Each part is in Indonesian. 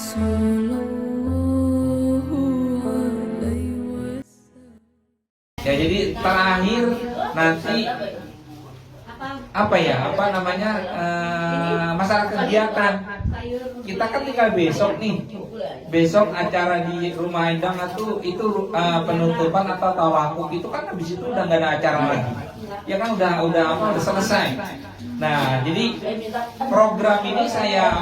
Ya, jadi terakhir nanti masalah kegiatan kita kan tinggal besok nih. Besok acara di Rumah Endang itu penutupan atau tawakuf itu kan habis itu udah nggak ada acara lagi. Ya kan udah selesai. Nah, jadi program ini saya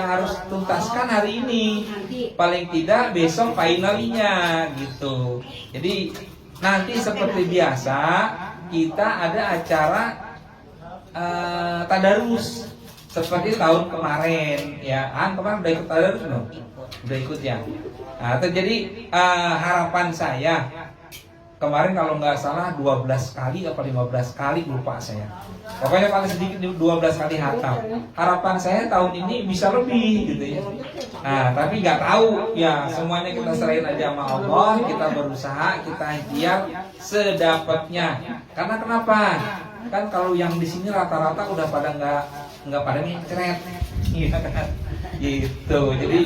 harus tuntaskan hari ini. Paling tidak besok finalnya gitu. Jadi nanti seperti biasa kita ada acara tadarus seperti tahun kemarin ya. Kemarin udah ikut tadarus belum? Udah ikut ya. Nah, jadi harapan saya kemarin kalau nggak salah 12 kali atau 15 kali lupa saya. Pokoknya paling sedikit 12 kali hatam. Harapan saya tahun ini bisa lebih gitu ya. Nah, tapi nggak tahu ya, semuanya kita serahin aja sama Allah, kita berusaha, kita ikhtiar sedapatnya. Karena kenapa? Kan kalau yang di sini rata-rata udah pada nggak pada ngecret, iya kan? Gitu. Jadi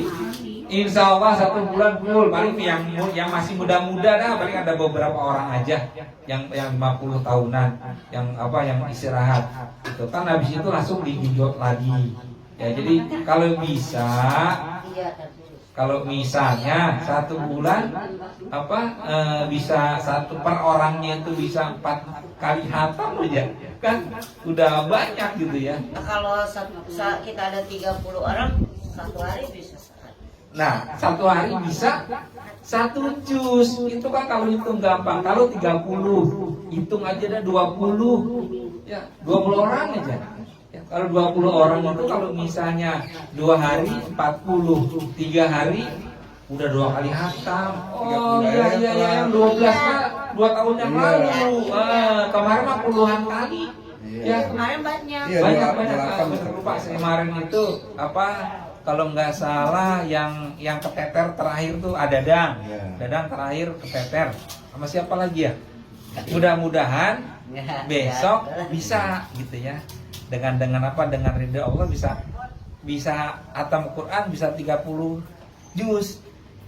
insya Allah 1 bulan full. Paling yang masih muda-muda dah, paling ada beberapa orang aja yang 50 tahunan yang istirahat. Itu kan habis itu langsung digenjot lagi. Ya, jadi kalau misalnya 1 bulan bisa 1 per orangnya itu bisa 4 kali hatam aja, kan udah banyak gitu ya. Kalau kita ada 30 orang, 1 hari bisa. Nah, 1 hari bisa 1 juz. Itu kan kalau hitung gampang. Kalau 30, hitung aja dah 20. Ya, 20 orang aja. Ya, kalau 20 orang itu kalau misalnya 2 hari 40, 3 hari udah 2 kali hatam. Oh iya yang 12 mah 2 tahun yang lalu. Kemarin mah puluhan kali. Ya, kemarin banyak. Banyak. Lupa kemarin itu kalau nggak salah yang keteter terakhir tuh ada Dadang terakhir keteter. Sama siapa lagi ya? Mudah-mudahan besok bisa gitu ya. Dengan ridha Allah bisa hatam Quran bisa 30 juz.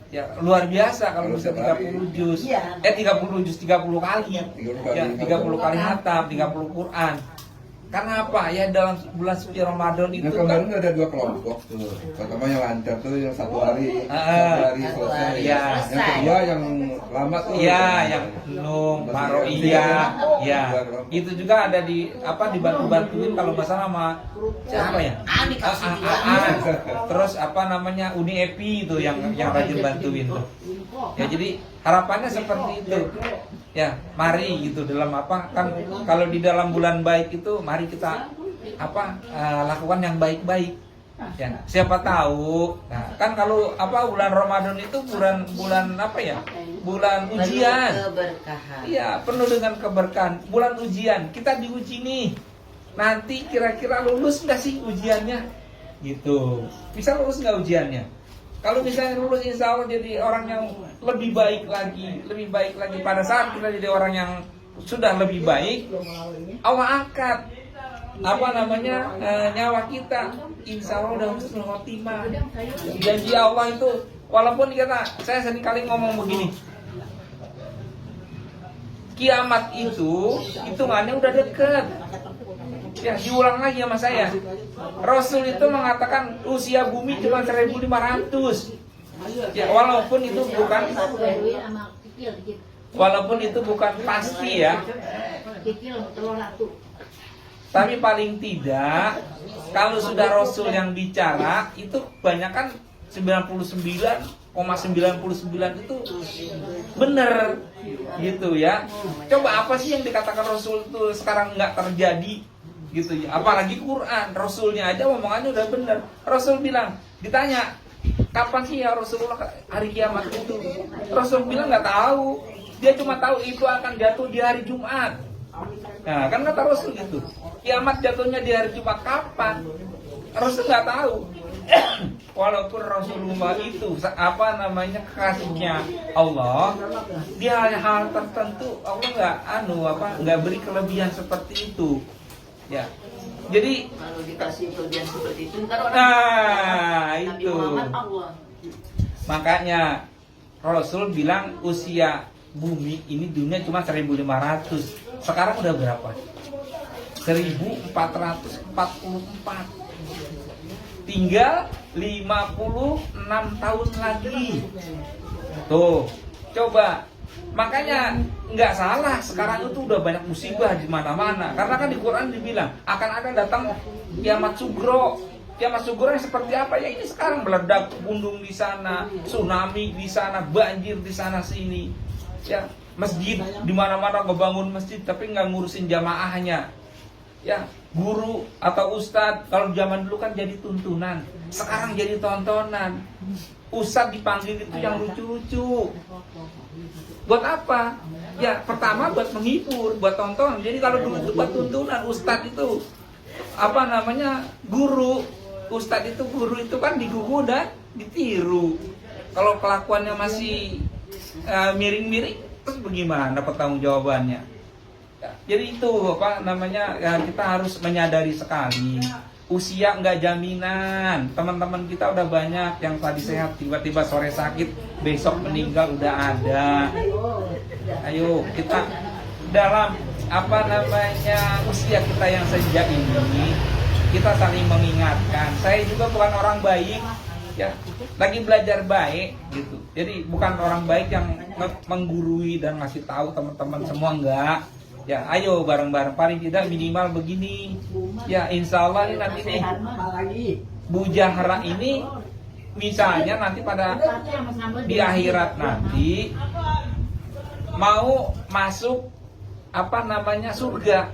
Ya, luar biasa kalau bisa 30 juz. 30 juz 30 kali. Ya, 30 kali hatam, 30 Quran. Karena apa ya, dalam bulan suci Ramadan itu kemarin ada 2 kelompok tuh. Pertama yang lancar tuh yang 1 hari selesai. Ya. Yang kedua yang lama tuh. Iya, yang Nung, Maroiyah. Ya. Itu juga ada dibantu-bantuin kalau masalah sama siapa ya? Terus Uni Epi itu yang rajin bantuin tuh. Ya, jadi harapannya seperti itu. Ya, mari gitu dalam kan kalau di dalam bulan baik itu mari kita lakukan yang baik-baik. Ya, siapa tahu. Nah, kan kalau bulan Ramadan itu bulan bulan ujian. Iya, penuh dengan keberkahan. Bulan ujian, kita diuji nih. Nanti kira-kira lulus nggak sih ujiannya? Gitu. Bisa lulus nggak ujiannya? Kalau misalnya lulus, insya Allah jadi orang yang lebih baik lagi pada saat kita jadi orang yang sudah lebih baik, Allah angkat nyawa kita, insya Allah udah husnul khotimah. Janji Allah itu, walaupun saya seringkali ngomong begini, kiamat itu hitungannya udah deket. Ya, diulang lagi sama saya. Rasul itu mengatakan usia bumi cuma 1.500. Ya, walaupun itu bukan pasti ya. Tapi paling tidak kalau sudah Rasul yang bicara itu kebanyakan 99,99 itu benar gitu ya. Coba apa sih yang dikatakan Rasul itu sekarang nggak terjadi gitu ya. Apalagi Quran, Rasulnya aja omongannya udah benar. Rasul bilang, ditanya kapan sih ya Rasulullah hari kiamat itu, Rasul bilang nggak tahu. Dia cuma tahu itu akan jatuh di hari Jumat. Nah, kan kata Rasul gitu, kiamat jatuhnya di hari Jumat kapan, Rasul nggak tahu. Walaupun Rasulullah itu kekasihnya Allah, di hal tertentu Allah nggak beri kelebihan seperti itu. Ya, jadi kalau dikasih kelebihan seperti itu, ntar orang itu rahmat Allah. Makanya Rasul bilang usia bumi ini dunia cuma 1500. Sekarang udah berapa? 1444. Tinggal 56 tahun lagi. Tuh, coba. Makanya nggak salah sekarang itu udah banyak musibah di mana-mana. Karena kan di Quran dibilang akan ada datang kiamat sugro. Kiamat sugro yang seperti apa? Ya ini sekarang meledak gunung di sana, tsunami di sana, banjir di sana sini. Ya, masjid di mana-mana ngebangun masjid tapi nggak ngurusin jamaahnya. Ya, guru atau ustadz kalau zaman dulu kan jadi tuntunan, sekarang jadi tontonan. Ustadz dipanggil itu yang lucu-lucu. Buat apa? Ya, pertama buat menghibur, buat tonton. Jadi kalau dulu itu buat tuntunan, ustadz itu apa namanya? Guru. Ustadz itu guru itu kan digugu dan ditiru. Kalau kelakuannya masih miring-miring, terus bagaimana pertanggungjawabannya? Ya, jadi itu apa namanya, ya, kita harus menyadari sekali usia nggak jaminan. Teman-teman kita udah banyak yang tadi sehat tiba-tiba sore sakit, besok meninggal udah ada. Ayo kita dalam apa namanya usia kita yang senja ini kita saling mengingatkan. Saya juga bukan orang baik, ya, lagi belajar baik gitu. Jadi bukan orang baik yang menggurui dan ngasih tahu teman-teman semua, enggak. Ya, ayo bareng-bareng, paling tidak minimal begini. Ya, insya Allah ini nanti nih Bu Jahra ini misalnya nanti pada di akhirat nanti mau masuk apa namanya surga.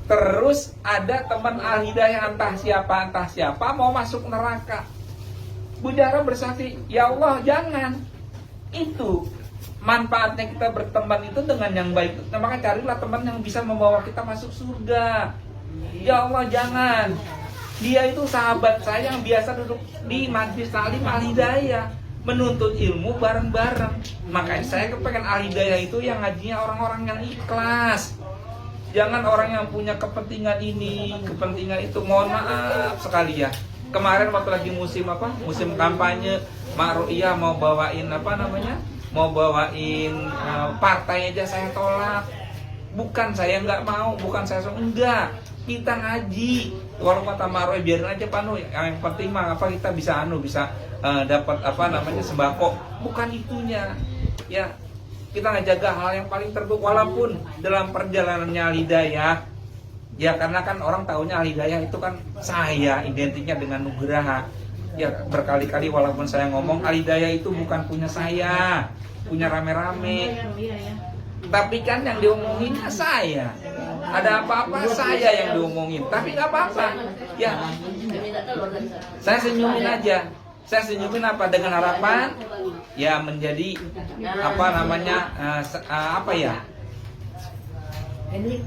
Terus ada teman al-hidayah entah siapa mau masuk neraka. Bu Jahra bersaksi, ya Allah jangan. Itu manfaatnya kita berteman itu dengan yang baik. Nah, maka carilah teman yang bisa membawa kita masuk surga. Ya Allah jangan. Dia itu sahabat saya yang biasa duduk di majlis taklim al-hidayah, menuntut ilmu bareng-bareng. Makanya saya kepengen al-hidayah itu yang ngajinya orang-orang yang ikhlas. Jangan orang yang punya kepentingan ini, kepentingan itu. Mohon maaf sekali ya. Kemarin waktu lagi musim kampanye, Mak Ru'iyah mau bawain apa namanya? Mau bawain partai aja saya tolak. Bukan saya nggak mau, bukan saya enggak. Kita ngaji. Walaupun kata Marwah biarin aja Panu. Yang penting mah apa kita bisa dapat apa namanya sembako. Bukan itunya. Ya, kita ngejaga hal yang paling terbaik walaupun dalam perjalanannya al-hidayah. Ya karena kan orang taunya al-hidayah itu kan saya identiknya dengan Nugraha. Ya berkali-kali walaupun saya ngomong al-hidayah itu bukan punya saya, punya rame-rame. Tapi kan yang diomongin saya. Ada apa-apa saya yang diomongin. Tapi nggak apa-apa. Ya, saya senyumin aja. Saya senyumin apa dengan harapan ya menjadi apa namanya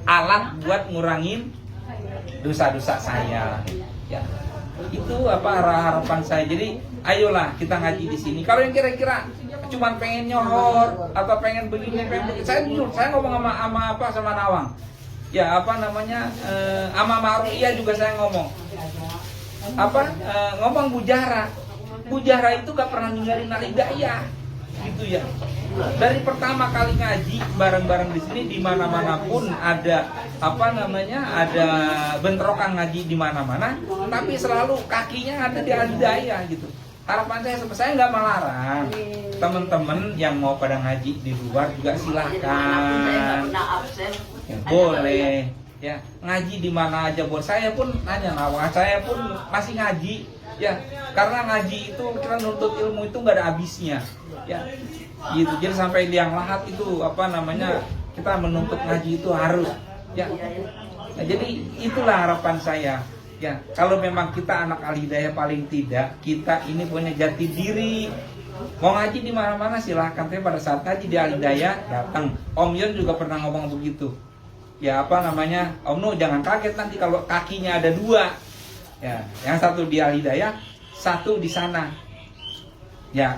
alat buat ngurangin dosa-dosa saya. Ya. Itu apa harapan saya. Jadi ayolah kita ngaji di sini. Kalau yang kira-kira cuma pengen nyohor atau pengen begini, saya ngomong sama Nawang. Ya apa namanya sama Maru'iyah juga saya ngomong. Ngomong Bu Jahra. Bu Jahra itu gak pernah ninggalin al-hidayah. Gitu ya. Dari pertama kali ngaji bareng-bareng di sini, di mana-mana pun ada ada bentrokan ngaji di mana-mana, tapi selalu kakinya ada di al-hidayah gitu. Harapan saya nggak melarang teman-teman yang mau pada ngaji di luar juga silahkan, ya, boleh ya ngaji di mana aja boleh. Saya pun nanya saya pun masih ngaji ya, karena ngaji itu kita nuntut ilmu itu nggak ada habisnya ya gitu. Jadi sampai liang lahat itu kita menuntut ngaji itu harus ya. Nah, jadi itulah harapan saya ya. Kalau memang kita anak al-hidayah, paling tidak kita ini punya jati diri. Mau ngaji di mana-mana silahkan, tapi pada saat ngaji di al-hidayah datang. Om Yon juga pernah ngomong begitu. Ya Om Nu jangan kaget nanti kalau kakinya ada dua. Ya, yang satu di al-hidayah, satu di sana. Ya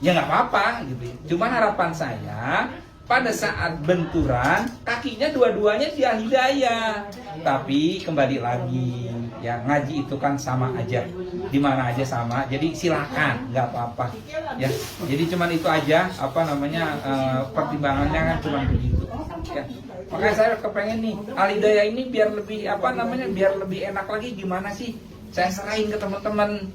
nggak apa-apa gitu. Cuma harapan saya pada saat benturan kakinya dua-duanya di al-hidayah. Tapi kembali lagi Ya ngaji itu kan sama aja, di mana aja sama. Jadi silakan, nggak apa-apa. Ya, jadi cuman itu aja. Apa namanya pertimbangannya kan cuma begitu. Ya, makanya saya kepengen nih Al-Hidayah ini biar lebih apa namanya, biar lebih enak lagi. Gimana sih? Saya serahin ke teman-teman.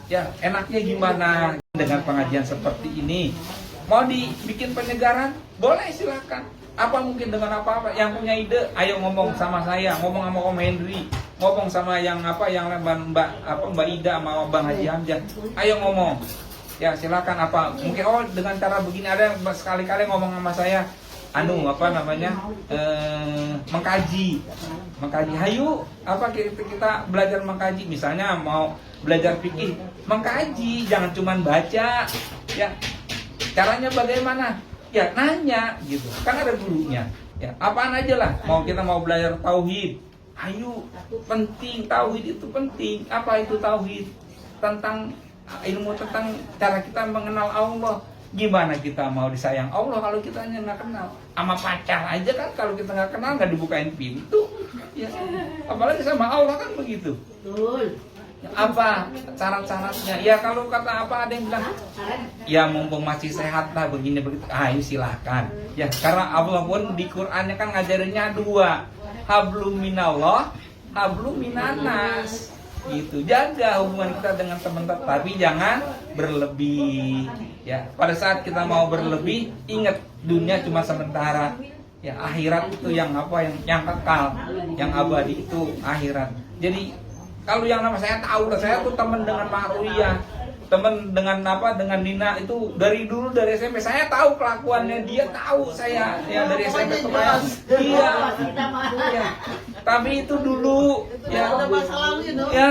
Ya, enaknya gimana dengan pengajian seperti ini? Mau dibikin penyegaran? Boleh, silakan. Apa mungkin dengan apa-apa yang punya ide, ayo ngomong sama saya, ngomong sama Om Henry, ngomong sama yang apa yang Mbak Ida sama Bang Haji Hamzah. Ayo ngomong. Ya, silakan apa? Mungkin dengan cara begini, ada yang sekali-kali ngomong sama saya, mengkaji. Hayu, apa kita belajar mengkaji, misalnya mau belajar fikih, mengkaji, jangan cuma baca. Ya. Caranya bagaimana? Ya nanya gitu, kan ada gurunya. Ya, apaan aja lah. Kita mau belajar tauhid, ayo, penting, tauhid itu penting. Apa itu tauhid? Tentang ilmu tentang cara kita mengenal Allah. Gimana kita mau disayang Allah kalau kita hanya nggak kenal? Sama pacar aja kan, kalau kita nggak kenal nggak dibukain pintu. Ya, apalagi sama Allah kan begitu. Betul. Apa syarat-syaratnya? Ya kalau kata apa ada yang bilang, ya mumpung masih sehat lah begini begitu, ayo silahkan. Ya karena Allah pun di Qur'annya kan ngajarinnya dua, hablum minallah, hablum minanas. Gitu, jaga hubungan kita dengan teman, tapi jangan berlebih. Ya pada saat kita mau berlebih, ingat dunia cuma sementara. Ya akhirat itu yang kekal, yang abadi itu akhirat. Jadi kalau yang nama saya tahu lah, saya tuh teman dengan Ma'ruyah, teman dengan dengan Nina itu dari dulu, dari SMP. Saya tahu kelakuannya, dia tahu saya ya dari SMP kemarin. Iya. Tapi itu dulu ya. Ya,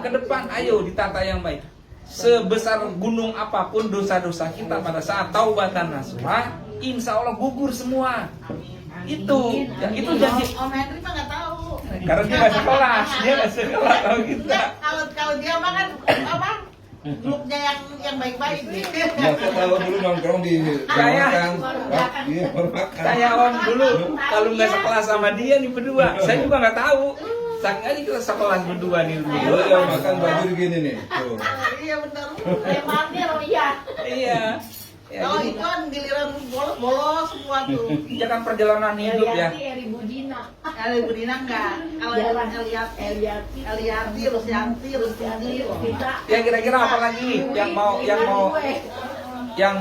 ke depan ayo ditata yang baik. Sebesar gunung apapun dosa-dosa kita, pada saat taubatan nasuha, insya Allah gugur semua. Itu janji. Om Henry mah nggak tahu. Karena dia nggak sekelas tahu kita. Kalau dia mah kan grupnya yang baik-baik. Ya, saya tahu dulu nongkrong di makan. Saya Om dulu kalau nggak sekelas sama dia nih berdua, saya juga nggak tahu. Saking aja kita sekelas berdua nih dulu. Dulu yang makan baju gini nih. Tuh. Iya benar. Emangnya Roya. Iya. Ya, Kalau jadi, itu kan giliran bolos semua tuh. ya kan perjalanan hidup ya. Eri Budina enggak. Kalau Eliati, Rusyanti, kita. Ya kira-kira apa lagi yang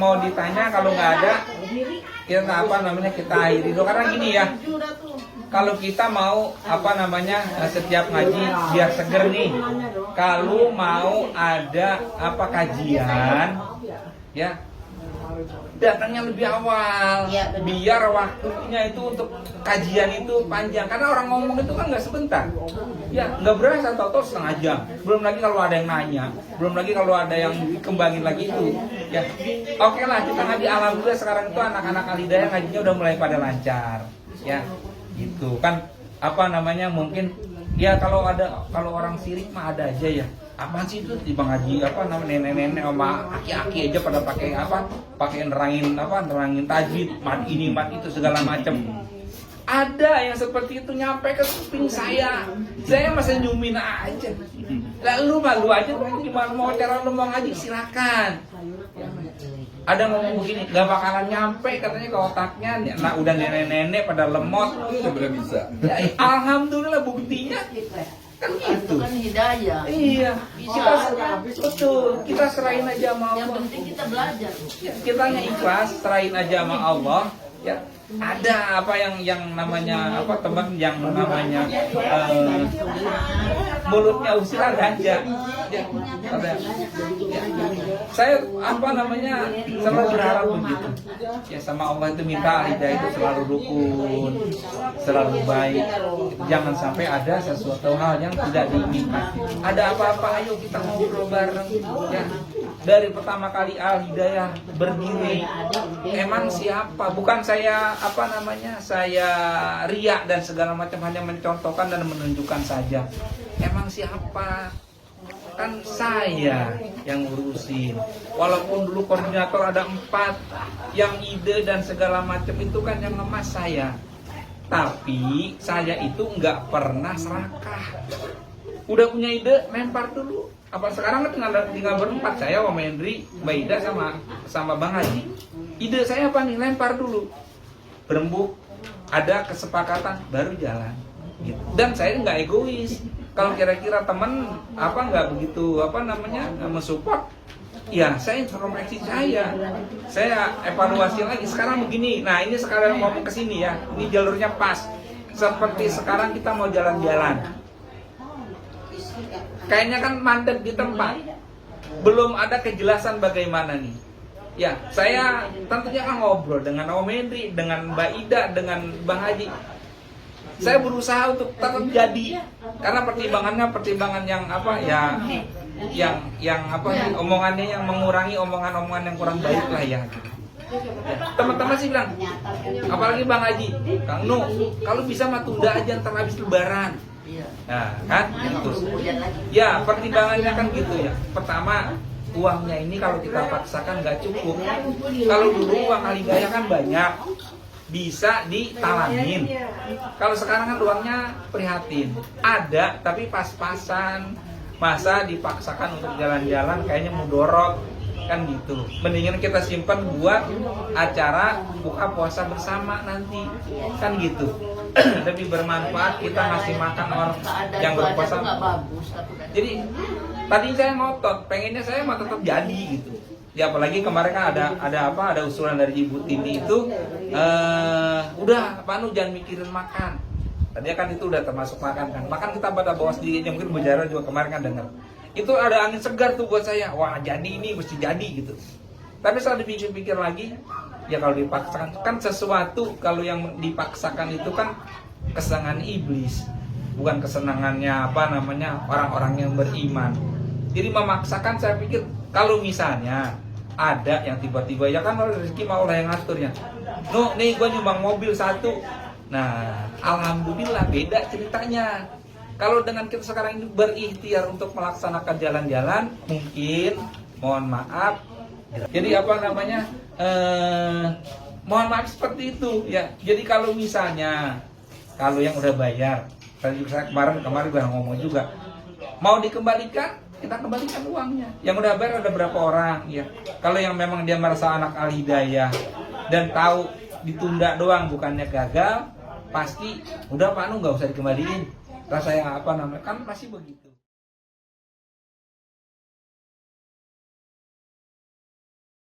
mau ditanya? Kalau nggak ada, kita akhiri dulu. Karena gini ya, kalau kita mau setiap ngaji biar seger nih. Kalau mau ada kajian, ya datangnya lebih awal, ya, biar waktunya itu untuk kajian itu panjang. Karena orang ngomong itu kan nggak sebentar, ya nggak berasa, tahu-tahu setengah jam. Belum lagi kalau ada yang nanya, belum lagi kalau ada yang dikembangin lagi itu. Ya, oke lah, kita ngaji. Alhamdulillah sekarang itu anak-anak Al-Hidayah ngajinya udah mulai pada lancar, ya gitu kan. Mungkin ya kalau orang sirik mah ada aja ya. Apaan sih itu di Bang Haji nenek-nenek sama aki-aki aja pada pakai nerangin tajwid, mat ini mat itu segala macam. Ada yang seperti itu nyampe ke kuping saya masih nyumin aja. Lalu malu aja, gimana mau cara lu mau ngaji silakan. Ada ngomong begini, gak bakalan nyampe katanya ke otaknya. Nah udah nenek-nenek pada lemot. Sebenarnya bisa. Ya, alhamdulillah buktinya kan gitu. Kan hidayah. Iya, kita serahin aja sama Allah. Yang penting kita belajar. Ya, kitanya ikhlas, serahin aja sama Allah. Ya, ada yang namanya teman yang namanya mulutnya usiran ganja. Ya, ada. Ya. Saya selalu berharap begitu. Ya sama Allah itu minta hidayah itu selalu rukun, selalu baik. Jangan sampai ada sesuatu hal yang tidak diinginkan. Ada apa-apa, ayo kita ngobrol bareng. Ya. Dari pertama kali Al-Hidayah berdiri, emang siapa? Bukan saya saya riak dan segala macam, hanya mencontohkan dan menunjukkan saja. Emang siapa? Kan saya yang ngurusin. Walaupun dulu koordinator ada 4, yang ide dan segala macam itu kan yang ngemas saya. Tapi saya itu nggak pernah serakah. Udah punya ide, lempar dulu. Apa sekarang kan tinggal berempat, saya, Om Hendri, Mbak Ida sama Bang Haji. Ide saya apa nih? Lempar dulu. Berembuk, ada kesepakatan, baru jalan. Gitu. Dan saya nggak egois. Kalau kira-kira teman nggak begitu mensupport, ya saya introspeksi saya evaluasi lagi. Sekarang begini, nah ini sekarang ngomong ke sini ya, ini jalurnya pas. Seperti sekarang kita mau jalan-jalan, kayaknya kan mandek di tempat, belum ada kejelasan bagaimana nih. Ya, saya tentunya kan ngobrol dengan Om Hendri, dengan Mbak Ida, dengan Bang Haji. Saya berusaha untuk tetap jadi, karena pertimbangan yang omongannya yang mengurangi omongan-omongan yang kurang baik lah ya. Teman-teman sih bilang, apalagi Bang Haji, Kang Nu, kalau bisa mah tunda aja ntar habis Lebaran. Nah, kan gitu. Ya, pertimbangannya kan gitu ya. Pertama, uangnya ini kalau kita paksakan nggak cukup. Kalau dulu uang Aligaya kan banyak, bisa ditalangin. Kalau sekarang kan uangnya prihatin, ada tapi pas-pasan. Masa dipaksakan untuk jalan-jalan kayaknya mudorot kan gitu. Mendingan kita simpan buat acara buka puasa bersama nanti kan gitu. Lebih bermanfaat kita ngasih makan orang yang berpuasa. Jadi tadi saya ngotot, pengennya saya mah tetap jadi gitu. Ya apalagi kemarin kan ada usulan dari Ibu Tini itu, udah Pak Nu jangan mikirin makan. Tadinya kan itu udah termasuk makan kan. Makan kita pada bawa sendiri, mungkin Bu Jara juga kemarin kan dengar. Itu ada angin segar tuh buat saya. Wah jadi ini mesti jadi gitu. Tapi setelah dipikir-pikir lagi, ya kalau dipaksakan kan sesuatu, kalau yang dipaksakan itu kan kesenangan iblis, bukan kesenangannya orang-orang yang beriman. Jadi memaksakan, saya pikir kalau misalnya ada yang tiba-tiba ya kan rezeki mau Allah yang ngaturnya. No, nih gue nyumbang mobil 1. Nah, alhamdulillah beda ceritanya. Kalau dengan kita sekarang ini berikhtiar untuk melaksanakan jalan-jalan, mungkin mohon maaf. Jadi mohon maaf seperti itu ya. Jadi kalau misalnya yang udah bayar, tadi saya kemarin udah ngomong juga, mau dikembalikan, kita kembalikan uangnya. Yang udah bayar ada berapa orang ya. Kalau yang memang dia merasa anak Al-Hidayah dan tahu ditunda doang bukannya gagal, pasti udah Pak Nu nggak usah dikembaliin. Rasanya kan masih begitu.